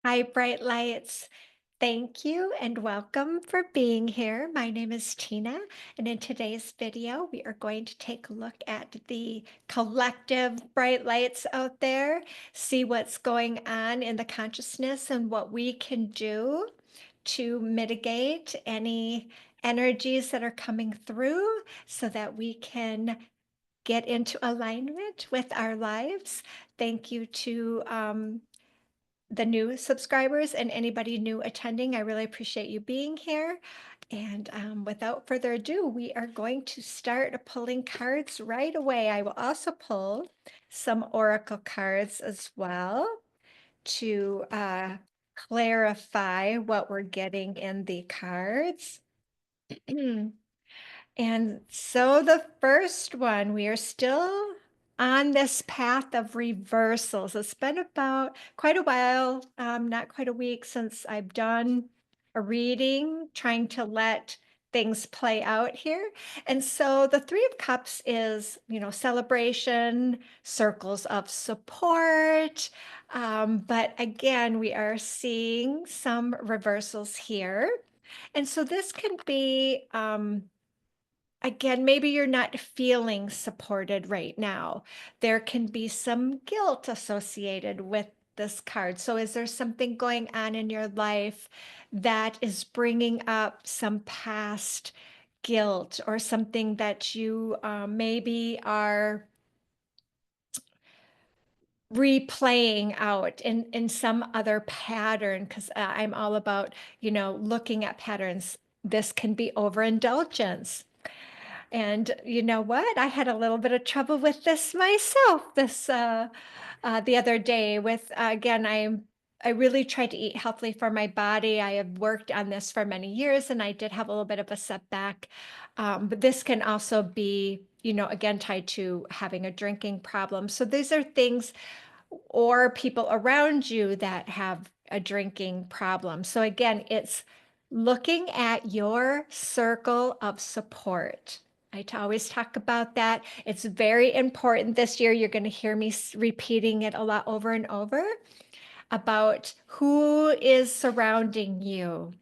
Hi, bright lights. Thank you and welcome for being here. My name is Tina, and in today's video, we are going to take a look at the collective bright lights out there, see what's going on in the consciousness and what we can do to mitigate any energies that are coming through so that we can get into alignment with our lives. Thank you to the new subscribers and anybody new attending. I really appreciate you being here. And without further ado, we are going to start pulling cards right away. I will also pull some oracle cards as well to clarify what we're getting in the cards. And so the first one, we are still on this path of reversals. It's been about quite a while, not quite a week since I've done a reading, trying to let things play out here. And so the Three of Cups is, celebration, circles of support. But again, we are seeing some reversals here. And so this can be, again, maybe you're not feeling supported right now. There can be some guilt associated with this card. So, is there something going on in your life that is bringing up some past guilt or something that you maybe are replaying out in some other pattern? Because I'm all about, looking at patterns. This can be overindulgence. And you know what? I had a little bit of trouble with this myself the other day with again, I really tried to eat healthily for my body. I have worked on this for many years and I did have a little bit of a setback. But this can also be, again, tied to having a drinking problem. So these are things or people around you that have a drinking problem. So again, it's looking at your circle of support. Always talk about that. It's very important this year. You're going to hear me repeating it a lot over and over about who is surrounding you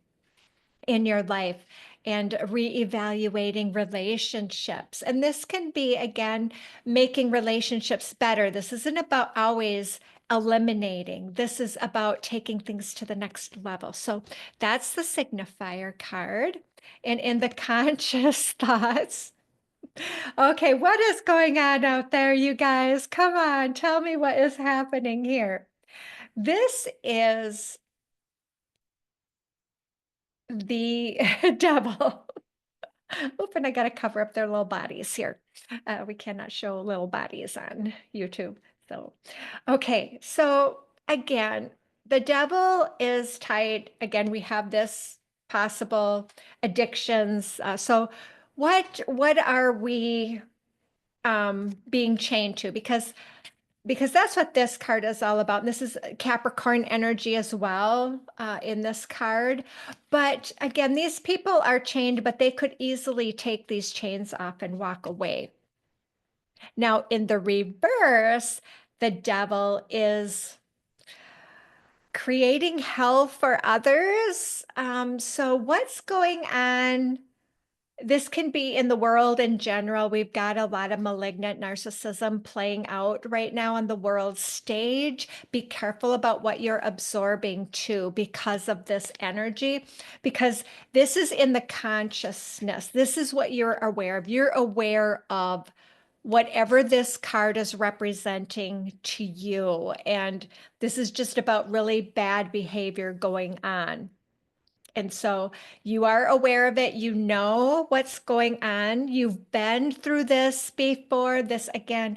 in your life and reevaluating relationships. And this can be, again, making relationships better. This isn't about always eliminating, this is about taking things to the next level. So that's the signifier card. And in the conscious thoughts, okay, what is going on out there, you guys? Come on, tell me what is happening here. This is the devil. Oop, and I got to cover up their little bodies here. We cannot show little bodies on YouTube. So, okay. So again, the devil is tied. Again, we have this possible addictions. So what are we being chained to? Because that's what this card is all about. And this is Capricorn energy as well in this card. But again, these people are chained, but they could easily take these chains off and walk away. Now, in the reverse, the devil is creating hell for others. So, what's going on? This can be in the world in general. We've got a lot of malignant narcissism playing out right now on the world stage. Be careful about what you're absorbing too because of this energy, because this is in the consciousness. This is what you're aware of. You're aware of whatever this card is representing to you. And this is just about really bad behavior going on. And so you are aware of it. You know what's going on. You've been through this before. This again,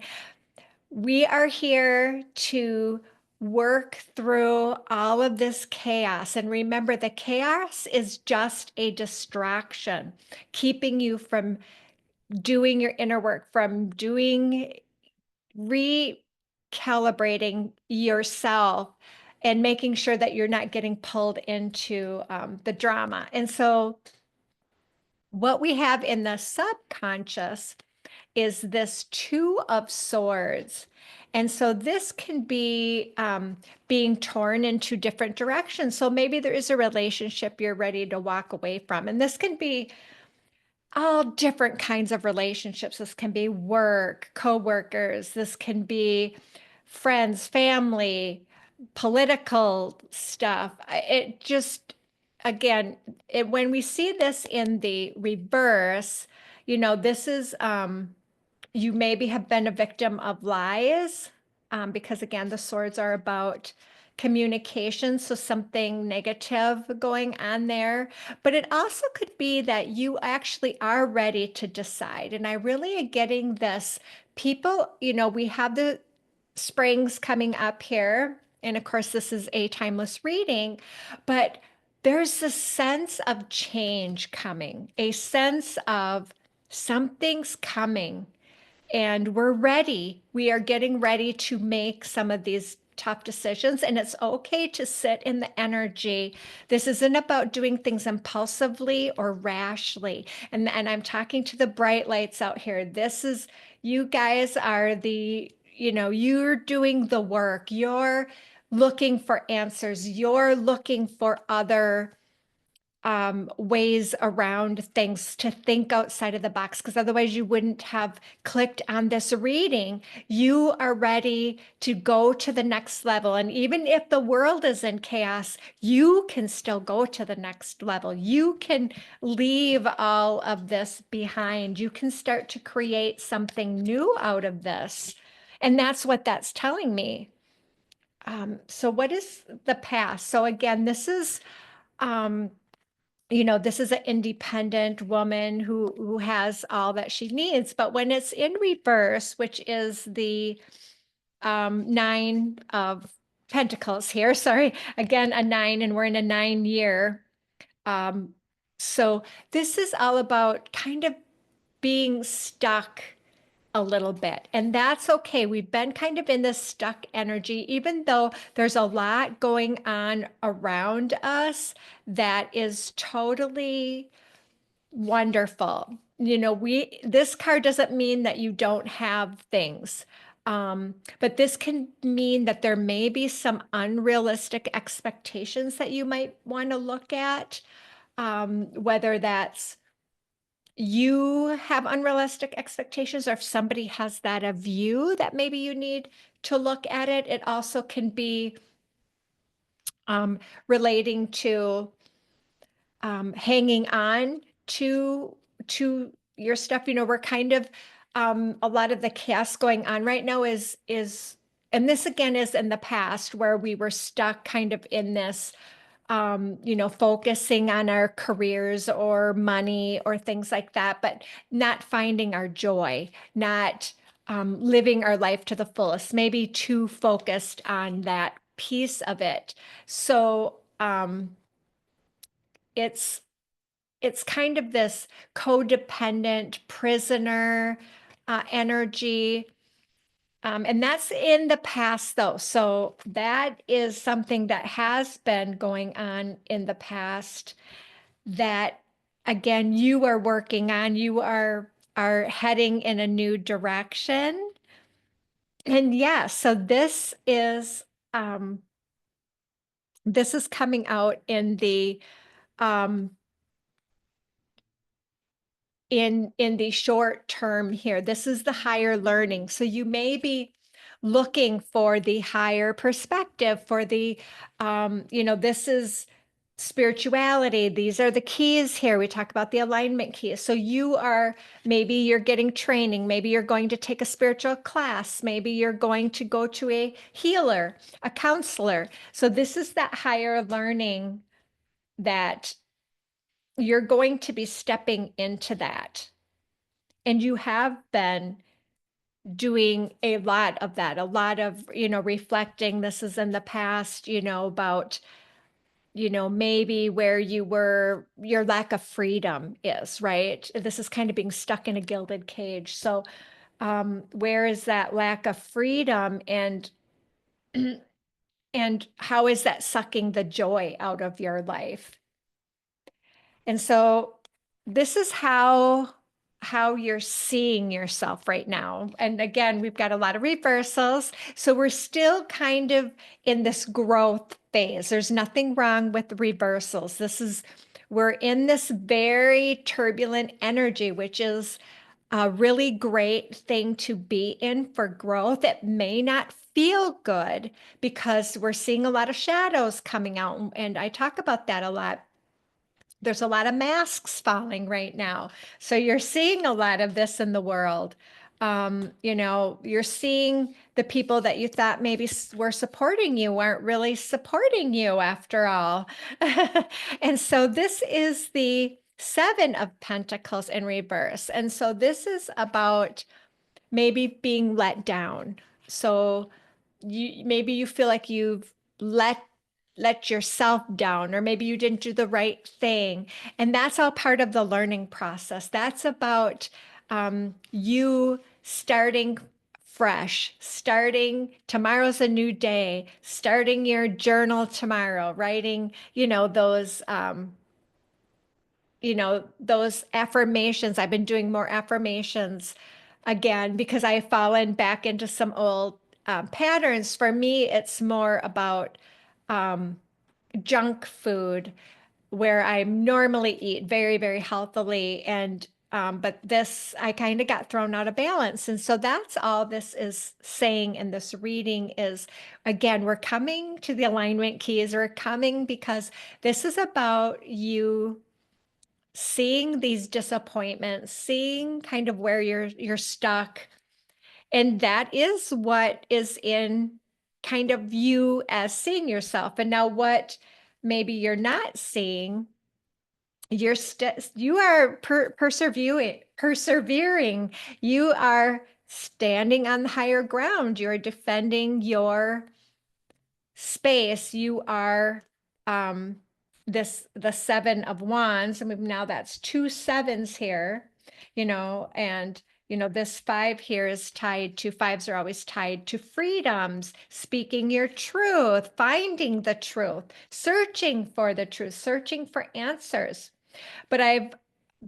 we are here to work through all of this chaos. And remember, the chaos is just a distraction, keeping you from doing your inner work, from doing recalibrating yourself and making sure that you're not getting pulled into the drama. And so, what we have in the subconscious is this Two of Swords. And so this can be being torn in two different directions. So maybe there is a relationship you're ready to walk away from. And this can be all different kinds of relationships. This can be work, coworkers. This can be friends, family, political stuff. It just, again, when we see this in the reverse, this is you maybe have been a victim of lies, because again, the swords are about communication, so something negative going on there. But it also could be that you actually are ready to decide. And I really am getting this. People, we have the springs coming up here. And of course, this is a timeless reading, but there's a sense of change coming, a sense of something's coming, and we're ready. We are getting ready to make some of these tough decisions, and it's okay to sit in the energy. This isn't about doing things impulsively or rashly. And I'm talking to the bright lights out here. This is, you guys are you're doing the work. You're looking for answers. You're looking for other ways around things, to think outside of the box, because otherwise you wouldn't have clicked on this reading. You are ready to go to the next level. And even if the world is in chaos, you can still go to the next level. You can leave all of this behind. You can start to create something new out of this. And that's what that's telling me. So what is the past? So again, um, this is an independent woman who has all that she needs. But when it's in reverse, which is the Nine of Pentacles here, sorry, again, a nine, and we're in a 9 year. So this is all about kind of being stuck a little bit. And that's okay. We've been kind of in this stuck energy, even though there's a lot going on around us that is totally wonderful. This card doesn't mean that you don't have things. But this can mean that there may be some unrealistic expectations that you might want to look at, whether that's you have unrealistic expectations, or if somebody has that of you, that maybe you need to look at it. It also can be relating to hanging on to your stuff. We're kind of a lot of the chaos going on right now is, and this again is in the past, where we were stuck kind of in this focusing on our careers or money or things like that, but not finding our joy, not living our life to the fullest, maybe too focused on that piece of it. So it's it's kind of this codependent prisoner energy. And that's in the past, though. So that is something that has been going on in the past that, again, you are working on. You are heading in a new direction. And yeah, so this is coming out in the um, in the short term here. This is the higher learning. So you may be looking for the higher perspective, for the this is spirituality. These are the keys here. We talk about the alignment keys. So maybe you're getting training, maybe you're going to take a spiritual class, maybe you're going to go to a healer, a counselor. So this is that higher learning that you're going to be stepping into that. And you have been doing a lot of that, a lot of, reflecting. This is in the past, about, maybe where your lack of freedom is, right? This is kind of being stuck in a gilded cage. So, where is that lack of freedom, and how is that sucking the joy out of your life? And so this is how how you're seeing yourself right now. And again, we've got a lot of reversals. So we're still kind of in this growth phase. There's nothing wrong with reversals. We're in this very turbulent energy, which is a really great thing to be in for growth. It may not feel good because we're seeing a lot of shadows coming out. And I talk about that a lot. There's a lot of masks falling right now. So you're seeing a lot of this in the world. You're seeing the people that you thought maybe were supporting you weren't really supporting you after all. And so this is the Seven of Pentacles in reverse. And so this is about maybe being let down. So maybe you feel like you've let yourself down, or maybe you didn't do the right thing. And that's all part of the learning process. That's about you starting fresh, starting tomorrow's a new day, starting your journal tomorrow, writing, those affirmations. I've been doing more affirmations again because I've fallen back into some old patterns. For me, it's more about um, junk food where I normally eat very, very healthily. But this, I kind of got thrown out of balance. And so that's all this is saying in this reading is, again, we're coming to the alignment keys. We're coming because this is about you seeing these disappointments, seeing kind of where you're stuck. And that is what is in kind of you as seeing yourself. And now what maybe you're not seeing, you are persevering. You are standing on the higher ground. You're defending your space. You are the Seven of Wands. And now that's two sevens here, and this five here is tied to, fives are always tied to freedoms, speaking your truth, finding the truth, searching for the truth, searching for answers. But I've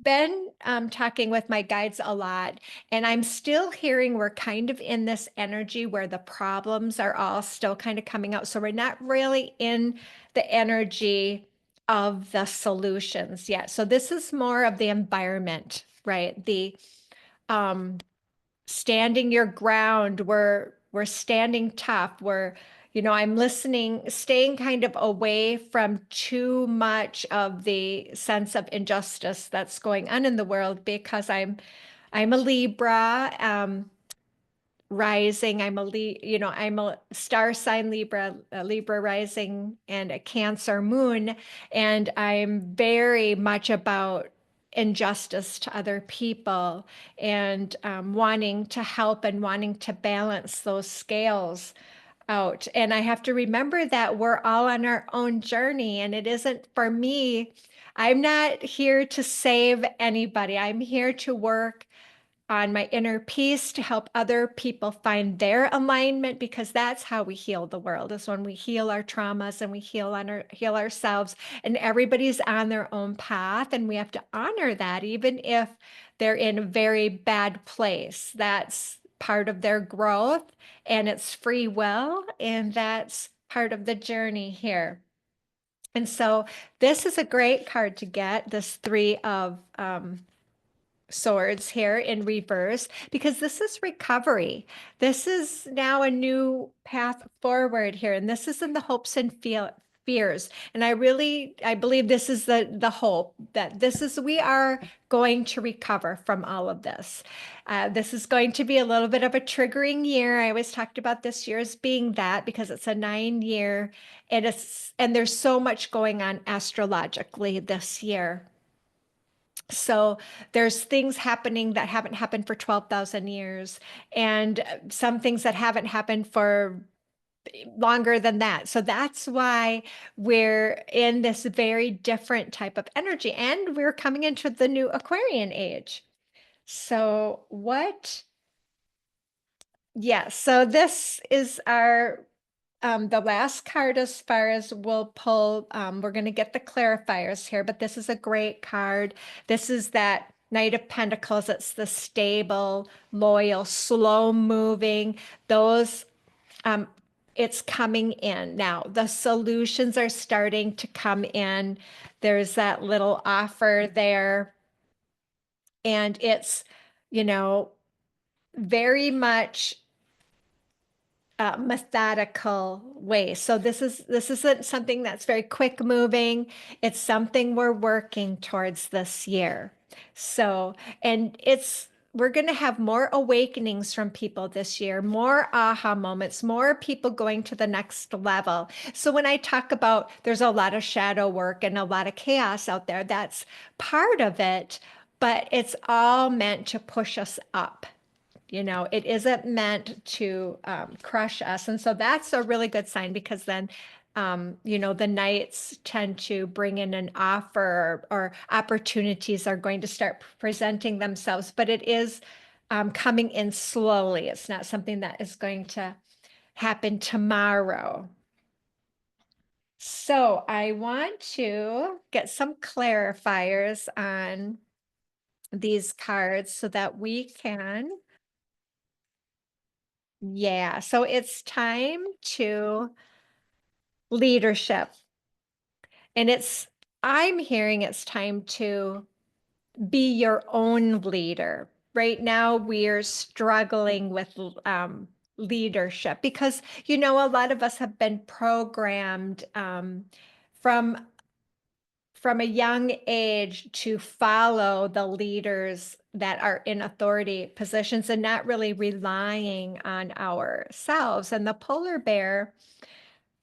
been talking with my guides a lot, and I'm still hearing we're kind of in this energy where the problems are all still kind of coming out. So we're not really in the energy of the solutions yet. So this is more of the environment, right? The um, standing your ground. We're standing tough. I'm listening, staying kind of away from too much of the sense of injustice that's going on in the world because I'm a Libra. Rising. I'm a star sign Libra, a Libra rising and a Cancer moon. And I'm very much about injustice to other people and wanting to help and wanting to balance those scales out. And I have to remember that we're all on our own journey, and it isn't for me. I'm not here to save anybody. I'm here to work on my inner peace to help other people find their alignment, because that's how we heal the world, is when we heal our traumas and we heal ourselves. And everybody's on their own path, and we have to honor that even if they're in a very bad place. That's part of their growth, and it's free will, and that's part of the journey here. And so this is a great card to get, this Three of Swords here in reverse, because this is recovery. This is now a new path forward here, and this is in the hopes and fears. And I believe this is the hope that we are going to recover from all of this. This is going to be a little bit of a triggering year. I always talked about this year as being that, because it's a 9-year, and there's so much going on astrologically this year. So there's things happening that haven't happened for 12,000 years, and some things that haven't happened for longer than that. So that's why we're in this very different type of energy, and we're coming into the new Aquarian age. So so this is our the last card as far as we'll pull. We're going to get the clarifiers here, but this is a great card. This is that Knight of Pentacles, it's the stable, loyal, slow moving. Those, um, it's coming in. Now, the solutions are starting to come in. There's that little offer there. And it's, you know, very much methodical way. So this isn't something that's very quick moving. It's something we're working towards this year. So, and we're going to have more awakenings from people this year, more aha moments, more people going to the next level. So when I talk about there's a lot of shadow work and a lot of chaos out there, that's part of it, but it's all meant to push us up. It isn't meant to crush us. And so that's a really good sign because then, the knights tend to bring in an offer or opportunities are going to start presenting themselves, but it is coming in slowly. It's not something that is going to happen tomorrow. So I want to get some clarifiers on these cards so that we can. Yeah, so it's time to leadership. And I'm hearing it's time to be your own leader. Right now, we're struggling with leadership because, a lot of us have been programmed from from a young age to follow the leaders that are in authority positions and not really relying on ourselves. And the polar bear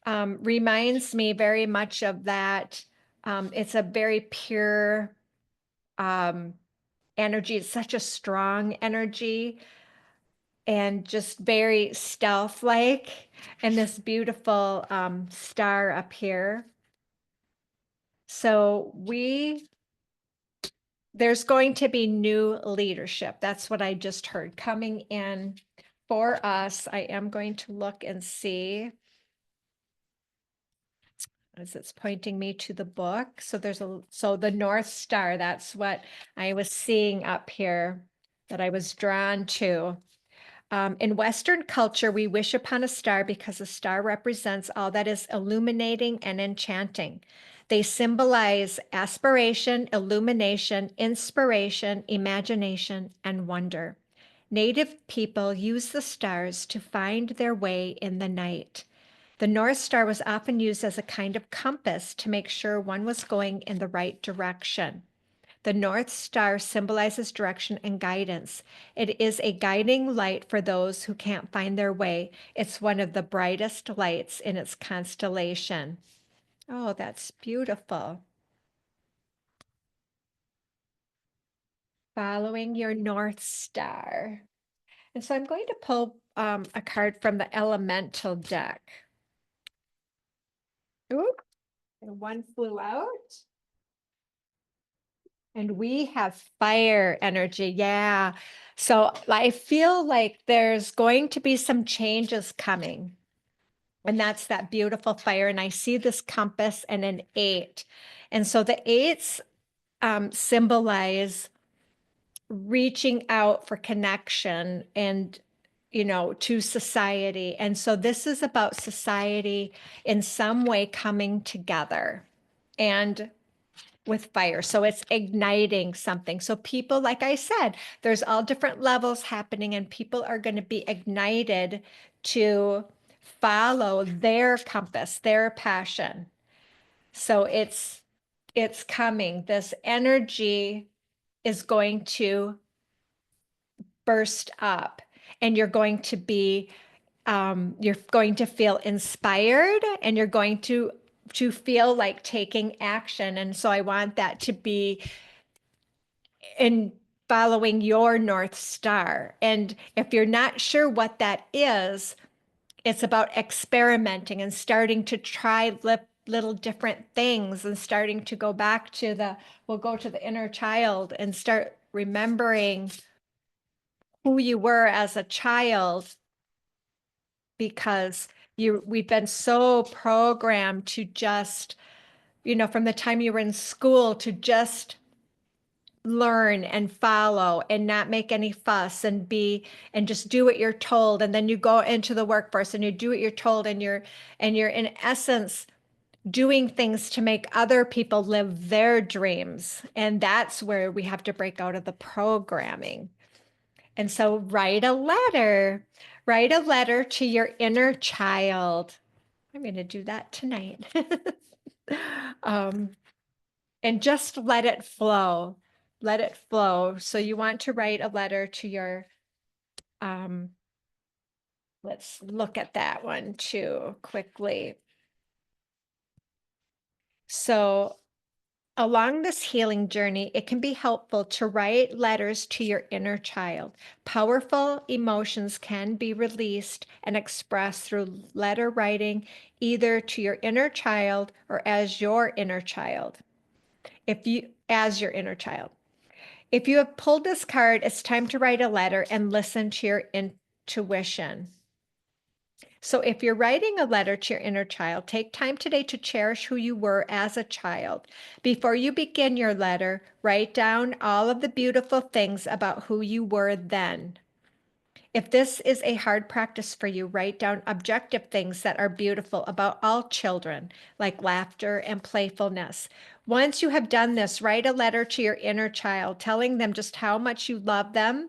reminds me very much of that. It's a very pure um, energy. It's such a strong energy and just very stealth-like. And this beautiful star up here. So there's going to be new leadership. That's what I just heard coming in for us. I am going to look and see as it's pointing me to the book. So the North Star, that's what I was seeing up here that I was drawn to. In Western culture, we wish upon a star because a star represents all that is illuminating and enchanting. They symbolize aspiration, illumination, inspiration, imagination, and wonder. Native people use the stars to find their way in the night. The North Star was often used as a kind of compass to make sure one was going in the right direction. The North Star symbolizes direction and guidance. It is a guiding light for those who can't find their way. It's one of the brightest lights in its constellation. Oh, that's beautiful. Following your North Star. And so I'm going to pull a card from the Elemental deck. Ooh, and one flew out. And we have fire energy. Yeah. So I feel like there's going to be some changes coming. And that's that beautiful fire. And I see this compass and an 8. And so the 8s symbolize reaching out for connection and, to society. And so this is about society in some way coming together. And with fire. So it's igniting something. So people, like I said, there's all different levels happening and people are going to be ignited to follow their compass, their passion. So it's coming. This energy is going to burst up and you're going to feel inspired and you're going to feel like taking action. And so I want that to be in following your North Star. And if you're not sure what that is, it's about experimenting and starting to try little different things and starting to go back to we'll go to the inner child and start remembering who you were as a child because we've been so programmed to just, from the time you were in school to just learn and follow and not make any fuss and just do what you're told. And then you go into the workforce and you do what you're told, and you're in essence doing things to make other people live their dreams. And that's where we have to break out of the programming. And so write a letter to your inner child. I'm going to do that tonight. um, and just let it flow. Let it flow. So you want to write a letter to your, um, let's look at that one too quickly. So along this healing journey, it can be helpful to write letters to your inner child. Powerful emotions can be released and expressed through letter writing, either to your inner child or as your inner child. As your inner child. If you have pulled this card, it's time to write a letter and listen to your intuition. So if you're writing a letter to your inner child, take time today to cherish who you were as a child. Before you begin your letter, write down all of the beautiful things about who you were then. If this is a hard practice for you, write down objective things that are beautiful about all children, like laughter and playfulness. Once you have done this, write a letter to your inner child, telling them just how much you love them,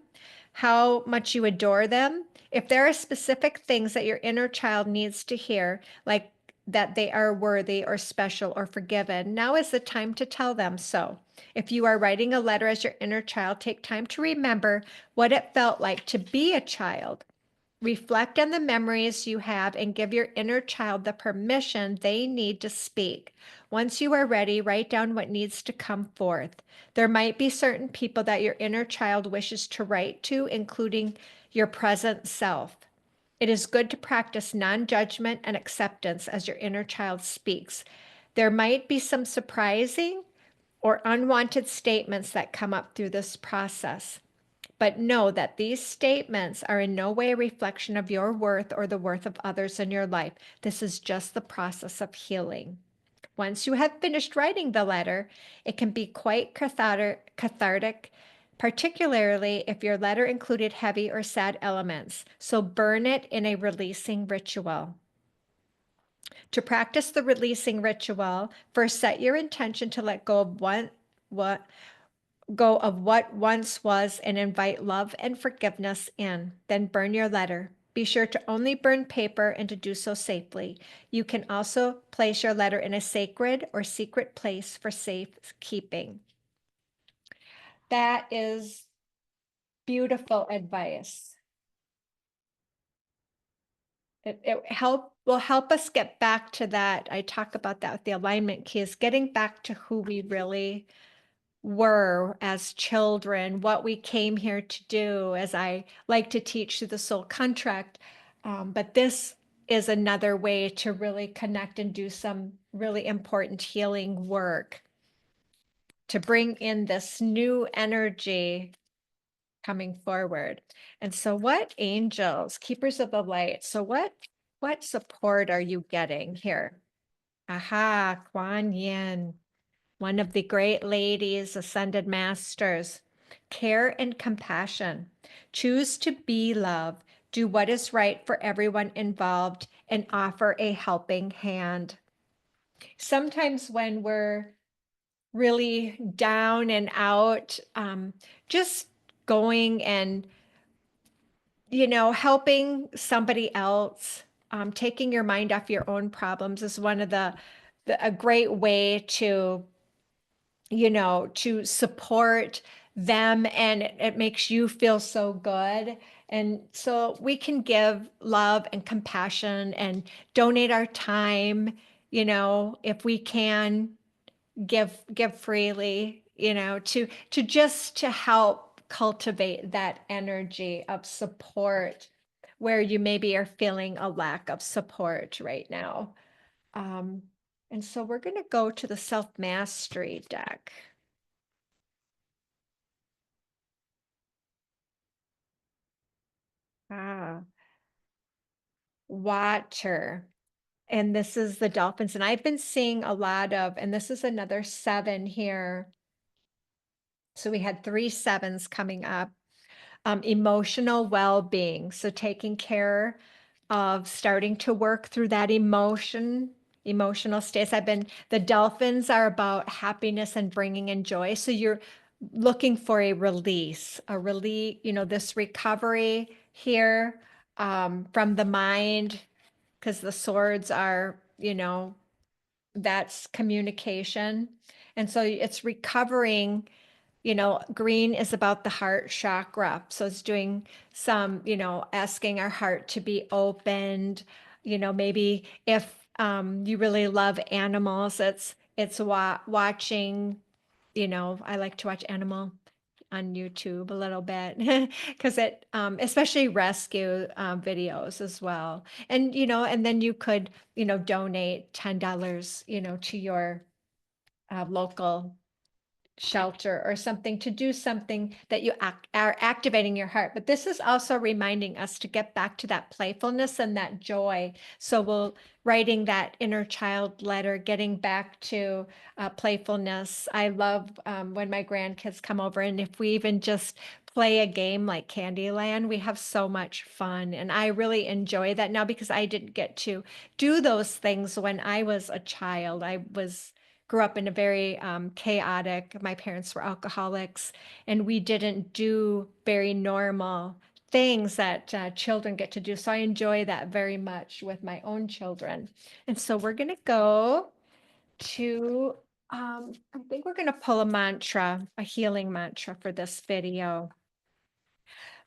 how much you adore them. If there are specific things that your inner child needs to hear, like that they are worthy or special or forgiven, now is the time to tell them so. If you are writing a letter as your inner child, take time to remember what it felt like to be a child. Reflect on the memories you have and give your inner child the permission they need to speak. Once you are ready, write down what needs to come forth. There might be certain people that your inner child wishes to write to, including your present self. It is good to practice non-judgment and acceptance as your inner child speaks. There might be some surprising or unwanted statements that come up through this process. But know that these statements are in no way a reflection of your worth or the worth of others in your life. This is just the process of healing. Once you have finished writing the letter, it can be quite cathartic, particularly if your letter included heavy or sad elements. So burn it in a releasing ritual. To practice the releasing ritual, first set your intention to let go of what once was and invite love and forgiveness in. Then burn your letter. Be sure to only burn paper and to do so safely. You can also place your letter in a sacred or secret place for safekeeping. That is beautiful advice. Will help us get back to that. I talk about that with the alignment keys, getting back to who we really were as children, what we came here to do, as I like to teach through the soul contract. But this is another way to really connect and do some really important healing work to bring in this new energy coming forward. And so what angels, keepers of the light, so what support are you getting here? Aha, Kuan Yin, one of the great ladies, ascended masters. Care and compassion. Choose to be love. Do what is right for everyone involved and offer a helping hand. Sometimes when we're really down and out, just going and, helping somebody else, taking your mind off your own problems is one of a great way to support them, and it makes you feel so good. And so we can give love and compassion and donate our time, if we can give freely, to help cultivate that energy of support where you maybe are feeling a lack of support right now. Um, and so we're going to go to the self-mastery deck. Ah, water. And this is the dolphins. And I've been seeing a lot of, and this is another 7 here. So we had 3 sevens coming up. Emotional well-being. So taking care of starting to work through that emotional states. The dolphins are about happiness and bringing in joy. So you're looking for a release, this recovery here from the mind, because the swords are, that's communication. And so it's recovering. Green is about the heart chakra. So it's doing some, asking our heart to be opened. Maybe if you really love animals, it's watching, I like to watch animal on YouTube a little bit because especially rescue videos as well. And then you could, donate $10, to your local shelter or something to do something that are activating your heart. But this is also reminding us to get back to that playfulness and that joy. So we'll writing that inner child letter, getting back to playfulness. I love when my grandkids come over, and if we even just play a game like Candyland, we have so much fun. And I really enjoy that now because I didn't get to do those things when I was a child. Grew up in a very chaotic, my parents were alcoholics, and we didn't do very normal things that children get to do. So I enjoy that very much with my own children. And so we're going to go to, I think we're going to pull a mantra, a healing mantra for this video.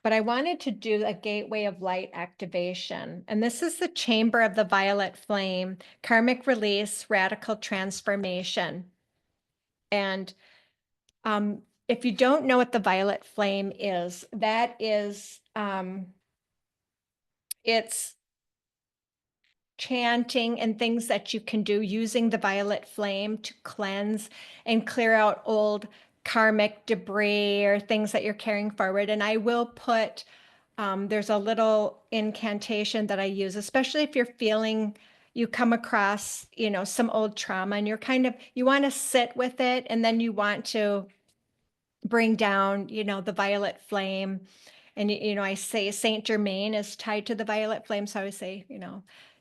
But I wanted to do a gateway of light activation. And this is the chamber of the violet flame, karmic release, radical transformation. And if you don't know what the violet flame is, that is, it's chanting and things that you can do using the violet flame to cleanse and clear out old karmic debris or things that you're carrying forward. And I will put, there's a little incantation that I use, especially if you're feeling you come across, some old trauma and you want to sit with it, and then you want to bring down, the violet flame. And, I say Saint Germaine is tied to the violet flame. So I would say,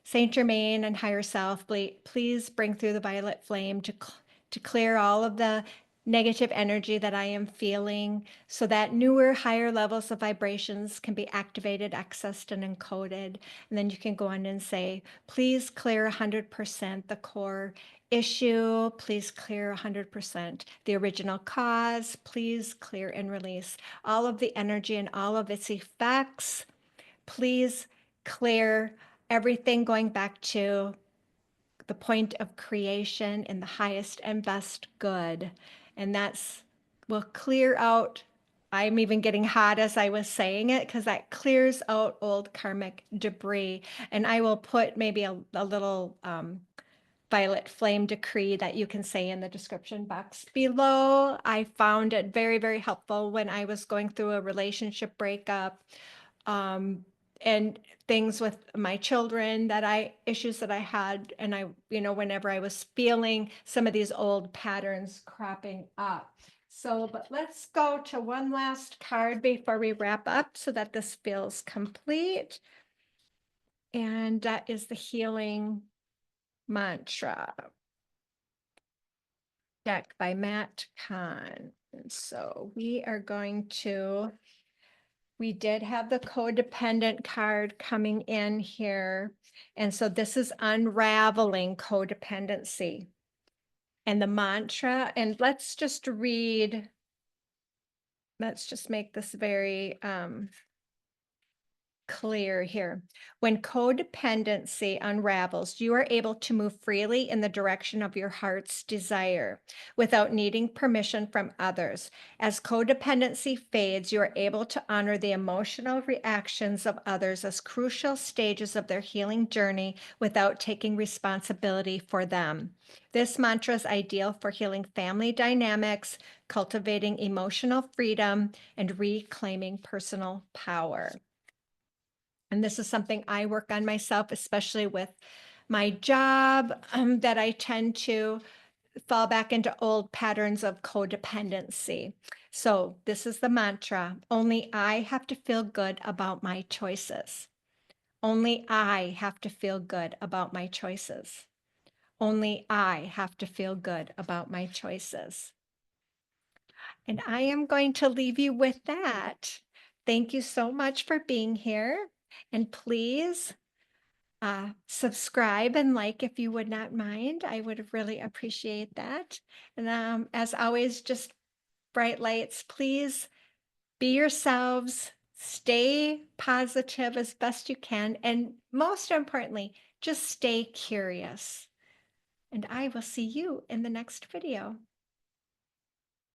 Saint Germaine and higher self, please bring through the violet flame to clear all of the negative energy that I am feeling so that newer, higher levels of vibrations can be activated, accessed, and encoded. And then you can go on and say, please clear 100% the core issue, please clear 100% the original cause, please clear and release all of the energy and all of its effects. Please clear everything going back to the point of creation in the highest and best good. And will clear out. I'm even getting hot as I was saying it because that clears out old karmic debris. And I will put maybe a little violet flame decree that you can say in the description box below. I found it very, very helpful when I was going through a relationship breakup, and things with my children issues that I had. And whenever I was feeling some of these old patterns cropping up. So, but let's go to one last card before we wrap up so that this feels complete. And that is the healing mantra deck by Kahn. And so we did have the codependent card coming in here. And so this is unraveling codependency. And the mantra, and let's just make this very clear here. When codependency unravels, you are able to move freely in the direction of your heart's desire without needing permission from others. As codependency fades, you are able to honor the emotional reactions of others as crucial stages of their healing journey without taking responsibility for them. This mantra is ideal for healing family dynamics, cultivating emotional freedom, and reclaiming personal power. And this is something I work on myself, especially with my job, that I tend to fall back into old patterns of codependency. So this is the mantra. Only I have to feel good about my choices. Only I have to feel good about my choices. Only I have to feel good about my choices. And I am going to leave you with that. Thank you so much for being here. And please subscribe and like if you would not mind. I would really appreciate that. And as always, just bright lights, please be yourselves, stay positive as best you can, and most importantly, just stay curious. And I will see you in the next video.